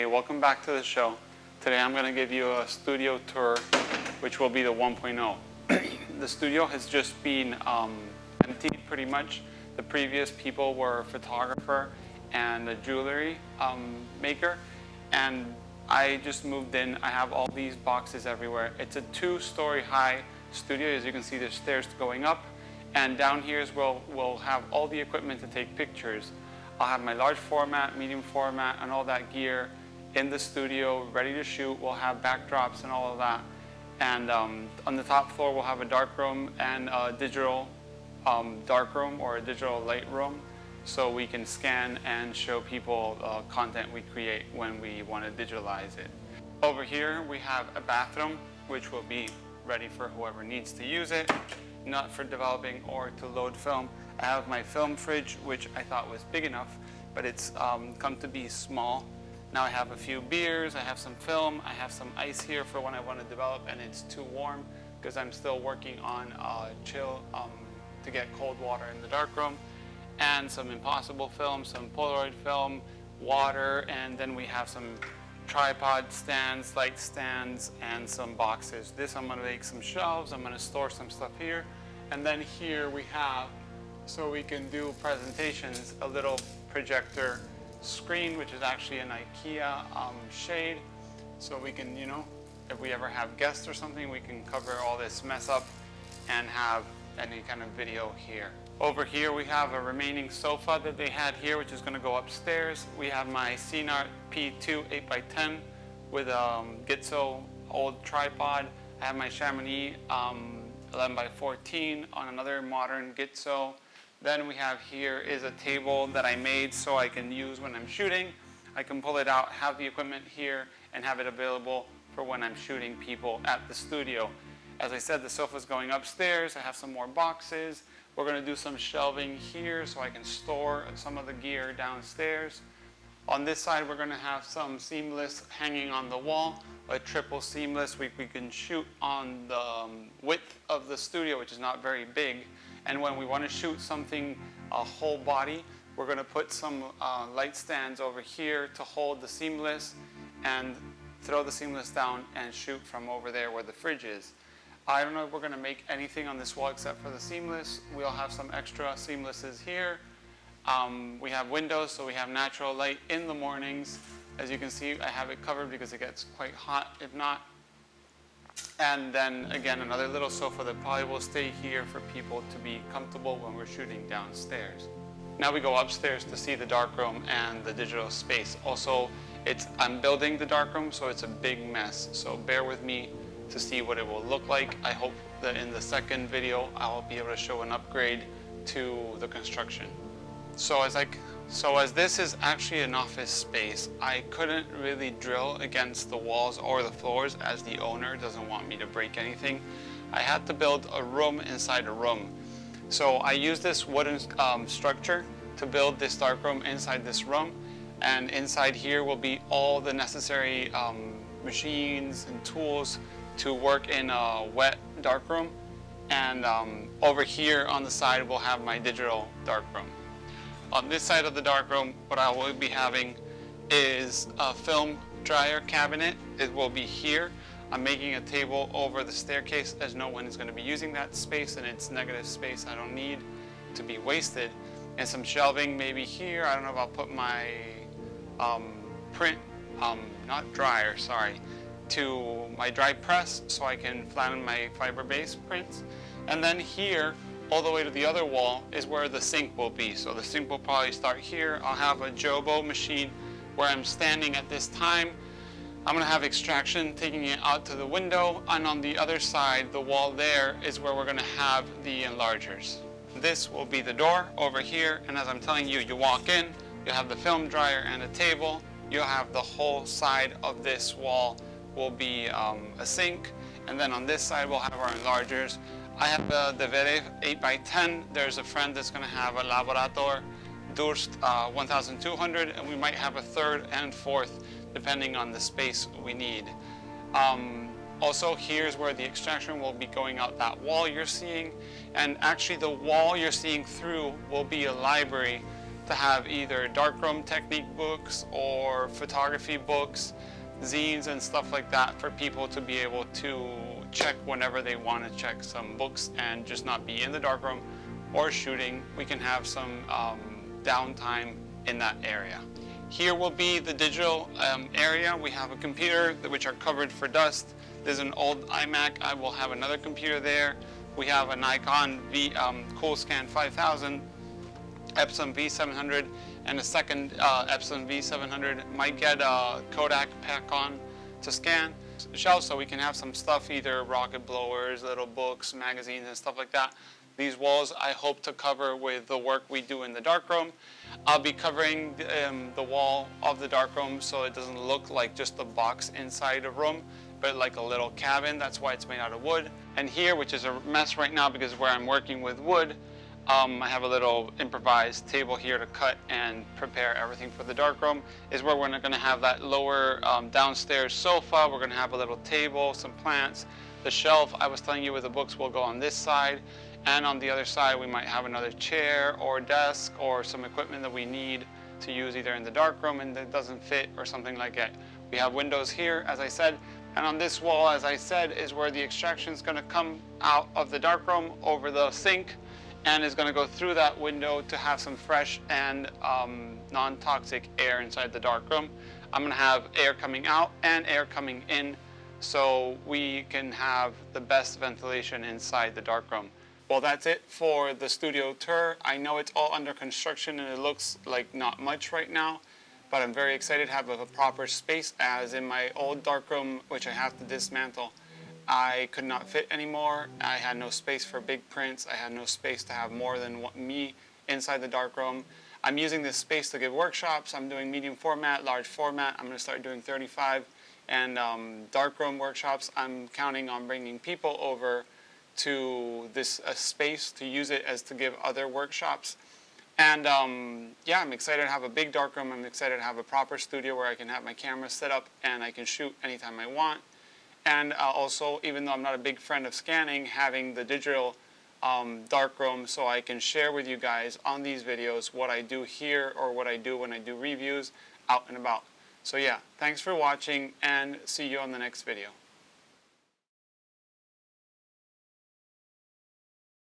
Hey, welcome back to the show. Today I'm going to give you a studio tour, which will be the 1.0. The studio has just been emptied pretty much. The previous people were a photographer and a jewelry maker, and I just moved in. I have all these boxes everywhere. It's a 2-story high studio. As you can see, there's stairs going up, and down here is where we'll have all the equipment to take pictures. I'll have my large format, medium format, and all that gear in the studio, ready to shoot. We'll have backdrops and all of that. And on the top floor, we'll have a darkroom and a digital darkroom or a digital light room, so we can scan and show people content we create when we want to digitalize it. Over here, we have a bathroom, which will be ready for whoever needs to use it, not for developing or to load film. I have my film fridge, which I thought was big enough, but it's come to be small. Now I have a few beers, I have some film, I have some ice here for when I want to develop and it's too warm, because I'm still working on chill to get cold water in the darkroom, and some Impossible film, some Polaroid film, water, and then we have some tripod stands, light stands, and some boxes. This I'm going to make some shelves. I'm going to store some stuff here, and then here we have, so we can do presentations, a little projector screen, which is actually an IKEA shade, so we can, you know, if we ever have guests or something, we can cover all this mess up and have any kind of video here. Over here we have a remaining sofa that they had here, which is going to go upstairs. We have my CNART P2 8x10 with a Gitzo old tripod. I have my Chamonix 11x14 on another modern Gitzo. Then we have here is a table that I made so I can use when I'm shooting. I can pull it out, have the equipment here, and have it available for when I'm shooting people at the studio. As I said, the sofa's going upstairs. I have some more boxes. We're going to do some shelving here so I can store some of the gear downstairs. On this side, we're going to have some seamless hanging on the wall, a triple seamless. We can shoot on the width of the studio, which is not very big. And when we want to shoot something a whole body, we're going to put some light stands over here to hold the seamless and throw the seamless down and shoot from over there where the fridge is. I don't know if we're going to make anything on this wall except for the seamless. We'll have some extra seamlesses here. We have windows, so we have natural light in the mornings. As you can see, I have it covered because it gets quite hot if not. And then again, another little sofa that probably will stay here for people to be comfortable when we're shooting downstairs. Now we go upstairs to see the darkroom and the digital space. Also, I'm building the darkroom, so it's a big mess. So bear with me to see what it will look like. I hope that in the second video, I'll be able to show an upgrade to the construction. So as this is actually an office space, I couldn't really drill against the walls or the floors as the owner doesn't want me to break anything. I had to build a room inside a room. So I used this wooden structure to build this darkroom inside this room, and inside here will be all the necessary machines and tools to work in a wet darkroom. And over here on the side we'll have my digital darkroom. On this side of the darkroom, what I will be having is a film dryer cabinet. It will be here. I'm making a table over the staircase as no one is going to be using that space, and it's negative space I don't need to be wasted. And some shelving maybe here. I don't know if I'll put my print, not dryer, sorry, to my dry press so I can flatten my fiber-based prints. And then here, all the way to the other wall, is where the sink will be. So the sink will probably start here. I'll have a Jobo machine where I'm standing at this time. I'm gonna have extraction, taking it out to the window, and on the other side, the wall there, is where we're gonna have the enlargers. This will be the door over here, and as I'm telling you, you walk in, you'll have the film dryer and a table. You'll have the whole side of this wall will be a sink, and then on this side we'll have our enlargers. I have the Devere 8x10. There's a friend that's going to have a Laborator Durst 1200, and we might have a third and fourth depending on the space we need. Also, here's where the extraction will be going out that wall you're seeing, and actually the wall you're seeing through will be a library to have either darkroom technique books or photography books, zines and stuff like that for people to be able to check whenever they want to check some books and just not be in the darkroom or shooting. We can have some downtime in that area. Here will be the digital area. We have a computer which are covered for dust. There's an old iMac. I will have another computer there. We have a Nikon Coolscan 5000, Epson V700, and a second Epson V700. Might get a Kodak pack on to scan shelves so we can have some stuff, either rocket blowers, little books, magazines, and stuff like that. These walls I hope to cover with the work we do in the darkroom. I'll be covering the wall of the darkroom so it doesn't look like just a box inside a room, but like a little cabin. That's why it's made out of wood. And here, which is a mess right now because where I'm working with wood, I have a little improvised table here to cut and prepare everything for the darkroom, is where we're going to have that lower downstairs sofa. We're going to have a little table, some plants. The shelf I was telling you with the books will go on this side, and on the other side we might have another chair or desk or some equipment that we need to use either in the darkroom and that doesn't fit or something like that. We have windows here, as I said, and on this wall, as I said, is where the extraction is going to come out of the darkroom over the sink and is going to go through that window to have some fresh and non-toxic air inside the darkroom. I'm going to have air coming out and air coming in so we can have the best ventilation inside the darkroom. Well, that's it for the studio tour. I know it's all under construction and it looks like not much right now, but I'm very excited to have a proper space, as in my old darkroom, which I have to dismantle, I could not fit anymore. I had no space for big prints. I had no space to have more than me inside the darkroom. I'm using this space to give workshops. I'm doing medium format, large format. I'm going to start doing 35 and darkroom workshops. I'm counting on bringing people over to this space to use it as to give other workshops. And yeah, I'm excited to have a big darkroom. I'm excited to have a proper studio where I can have my camera set up and I can shoot anytime I want. And also, even though I'm not a big friend of scanning, having the digital darkroom so I can share with you guys on these videos what I do here or what I do when I do reviews out and about. So yeah, thanks for watching and see you on the next video.